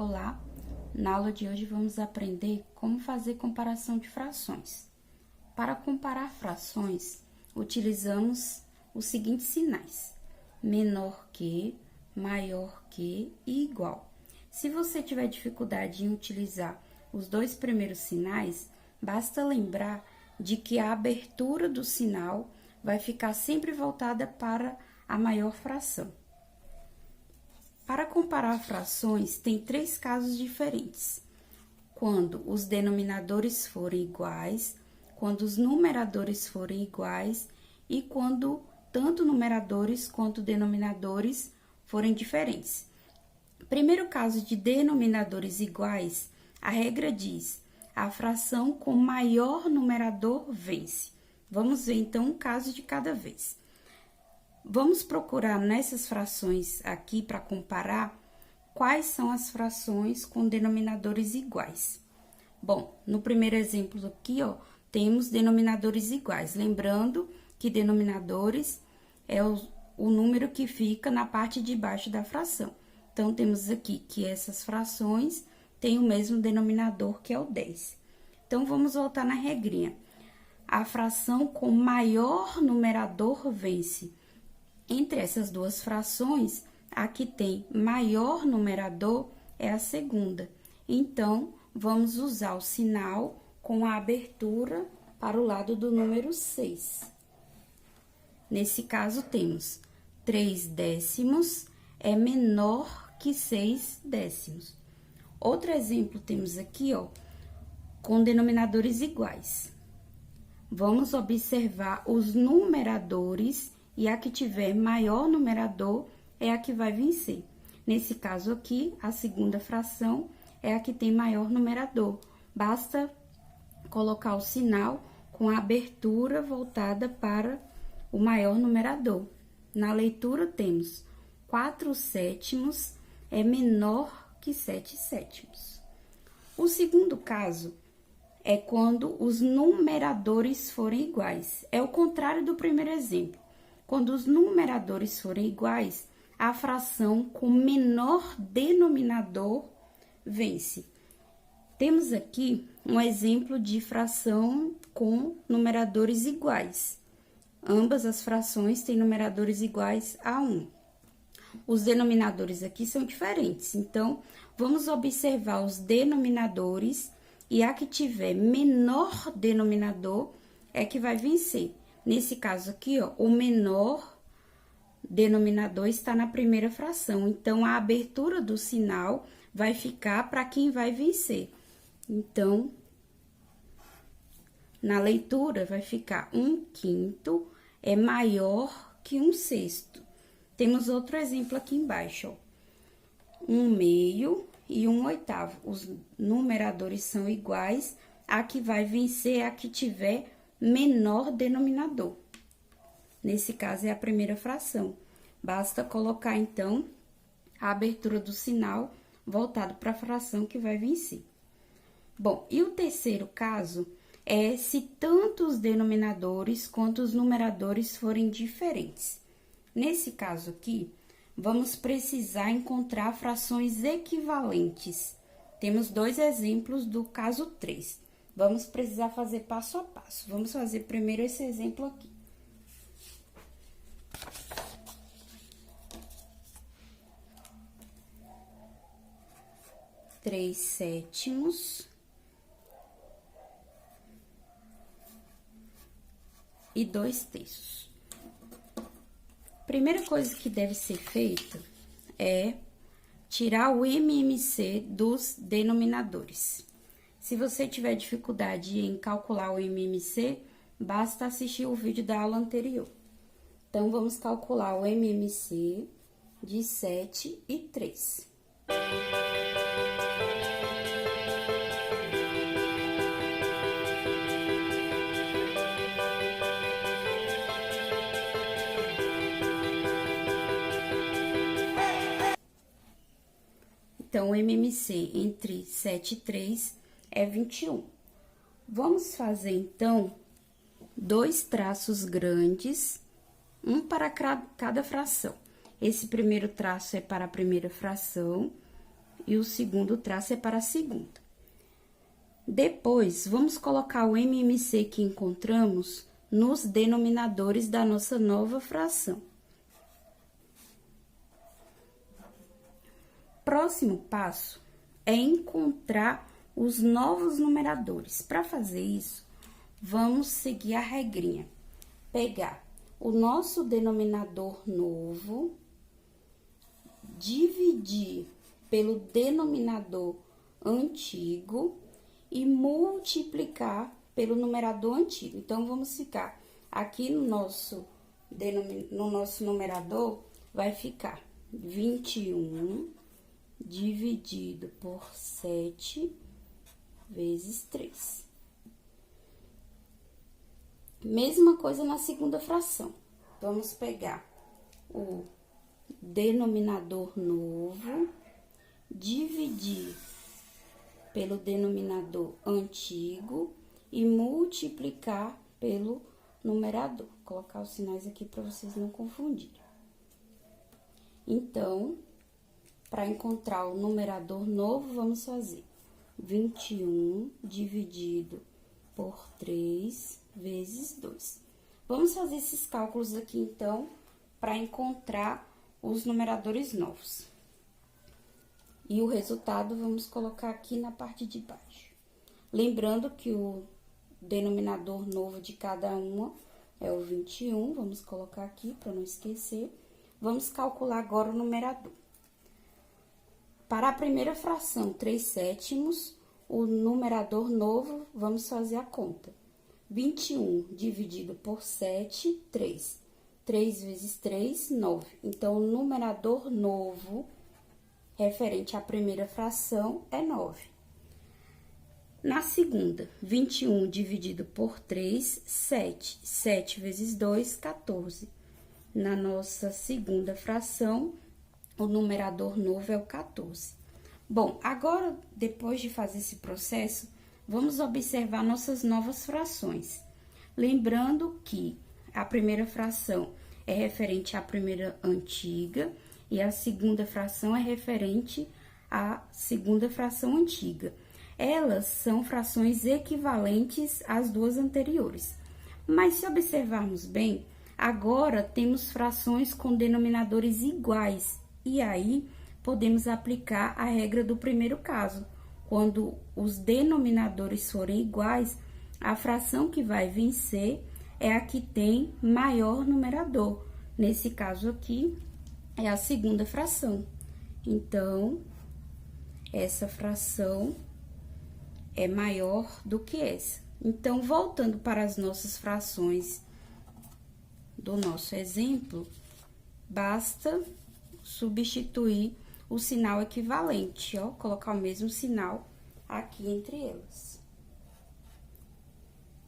Olá, na aula de hoje vamos aprender como fazer comparação de frações. Para comparar frações, utilizamos os seguintes sinais: menor que, maior que e igual. Se você tiver dificuldade em utilizar os dois primeiros sinais, basta lembrar de que a abertura do sinal vai ficar sempre voltada para a maior fração. Para comparar frações, tem três casos diferentes: quando os denominadores forem iguais, quando os numeradores forem iguais e quando tanto numeradores quanto denominadores forem diferentes. Primeiro caso de denominadores iguais, a regra diz: a fração com maior numerador vence. Vamos ver então um caso de cada vez. Vamos procurar nessas frações aqui para comparar quais são as frações com denominadores iguais. Bom, no primeiro exemplo aqui, ó, temos denominadores iguais. Lembrando que denominadores é o número que fica na parte de baixo da fração. Então, temos aqui que essas frações têm o mesmo denominador, que é o 10. Então, vamos voltar na regrinha. A fração com maior numerador vence. Entre essas duas frações, a que tem maior numerador é a segunda. Então, vamos usar o sinal com a abertura para o lado do número 6. Nesse caso, temos 3 décimos é menor que 6 décimos. Outro exemplo temos aqui, ó, com denominadores iguais. Vamos observar os numeradores e a que tiver maior numerador é a que vai vencer. Nesse caso aqui, a segunda fração é a que tem maior numerador. Basta colocar o sinal com a abertura voltada para o maior numerador. Na leitura, temos 4 sétimos é menor que 7 sétimos. O segundo caso é quando os numeradores forem iguais. É o contrário do primeiro exemplo. Quando os numeradores forem iguais, a fração com menor denominador vence. Temos aqui um exemplo de fração com numeradores iguais. Ambas as frações têm numeradores iguais a 1. Os denominadores aqui são diferentes, então, vamos observar os denominadores e a que tiver menor denominador é que vai vencer. Nesse caso aqui, ó, o menor denominador está na primeira fração, então, a abertura do sinal vai ficar para quem vai vencer. Então, na leitura, vai ficar 1/5 é maior que 1/6. Temos outro exemplo aqui embaixo, ó. 1/2 e 1/8. Os numeradores são iguais, a que vai vencer é a que tiver menor denominador. Nesse caso, é a primeira fração. Basta colocar, então, a abertura do sinal voltado para a fração que vai vencer. Bom, e o terceiro caso é se tanto os denominadores quanto os numeradores forem diferentes. Nesse caso aqui, vamos precisar encontrar frações equivalentes. Temos dois exemplos do caso 3. Vamos precisar fazer passo a passo. Vamos fazer primeiro esse exemplo aqui. Três sétimos e 2/3. Primeira coisa que deve ser feita é tirar o MMC dos denominadores. Se você tiver dificuldade em calcular o MMC, basta assistir o vídeo da aula anterior. Então, vamos calcular o MMC de 7 e 3. Então, o MMC entre 7 e 3 é 21. Vamos fazer, então, dois traços grandes, um para cada fração. Esse primeiro traço é para a primeira fração, e o segundo traço é para a segunda. Depois, vamos colocar o MMC que encontramos nos denominadores da nossa nova fração. Próximo passo é encontrar os novos numeradores. Para fazer isso, vamos seguir a regrinha. Pegar o nosso denominador novo, dividir pelo denominador antigo e multiplicar pelo numerador antigo. Então, vamos ficar aqui no nosso numerador, vai ficar 21 dividido por 7 vezes 3. Mesma coisa na segunda fração. Vamos pegar o denominador novo, dividir pelo denominador antigo e multiplicar pelo numerador. Vou colocar os sinais aqui para vocês não confundirem. Então, para encontrar o numerador novo, vamos fazer 21 dividido por 3 vezes 2. Vamos fazer esses cálculos aqui, então, para encontrar os numeradores novos. E o resultado vamos colocar aqui na parte de baixo. Lembrando que o denominador novo de cada uma é o 21, vamos colocar aqui para não esquecer. Vamos calcular agora o numerador. Para a primeira fração, 3/7, o numerador novo, vamos fazer a conta. 21 dividido por 7, 3. 3 vezes 3, 9. Então, o numerador novo, referente à primeira fração, é 9. Na segunda, 21 dividido por 3, 7. 7 vezes 2, 14. Na nossa segunda fração, o numerador novo é o 14. Bom, agora, depois de fazer esse processo, vamos observar nossas novas frações. Lembrando que a primeira fração é referente à primeira antiga e a segunda fração é referente à segunda fração antiga. Elas são frações equivalentes às duas anteriores. Mas se observarmos bem, agora temos frações com denominadores iguais. E aí, podemos aplicar a regra do primeiro caso. Quando os denominadores forem iguais, a fração que vai vencer é a que tem maior numerador. Nesse caso aqui, é a segunda fração. Então, essa fração é maior do que essa. Então, voltando para as nossas frações do nosso exemplo, basta substituir o sinal equivalente, ó, colocar o mesmo sinal aqui entre elas.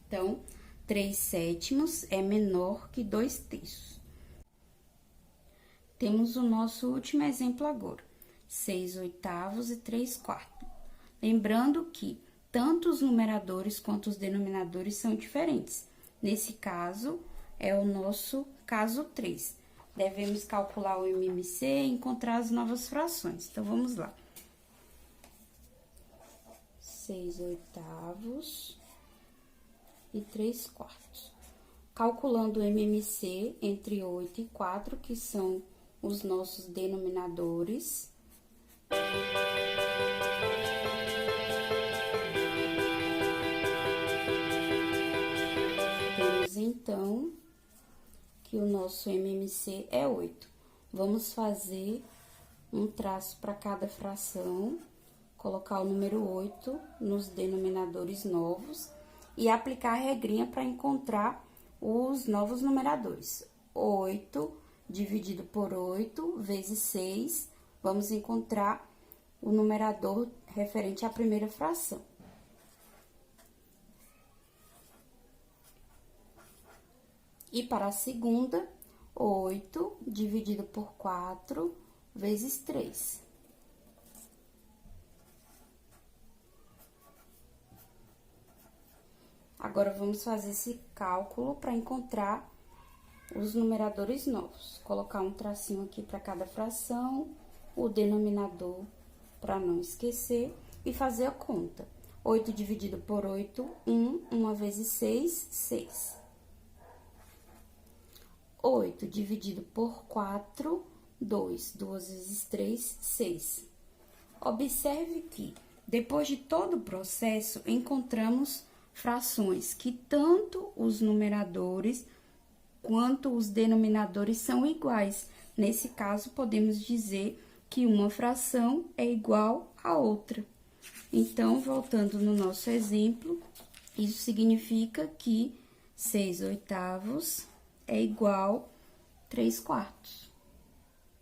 Então, 3/7 é menor que 2/3. Temos o nosso último exemplo agora, 6/8 e 3/4. Lembrando que tanto os numeradores quanto os denominadores são diferentes. Nesse caso, é o nosso caso 3. Devemos calcular o MMC e encontrar as novas frações. Então, vamos lá. 6/8 e 3/4. Calculando o MMC entre 8 e 4, que são os nossos denominadores. Temos, então, que o nosso MMC é 8. Vamos fazer um traço para cada fração, colocar o número 8 nos denominadores novos e aplicar a regrinha para encontrar os novos numeradores. 8 dividido por 8 vezes 6, vamos encontrar o numerador referente à primeira fração. E para a segunda, 8 dividido por 4 vezes 3. Agora, vamos fazer esse cálculo para encontrar os numeradores novos. Colocar um tracinho aqui para cada fração, o denominador para não esquecer, e fazer a conta. 8 dividido por 8, 1. 1 vezes 6, 6. 8 dividido por 4, 2. 2 vezes 3, 6. Observe que, depois de todo o processo, encontramos frações que tanto os numeradores quanto os denominadores são iguais. Nesse caso, podemos dizer que uma fração é igual a outra. Então, voltando no nosso exemplo, isso significa que 6 oitavos é igual a 3 quartos.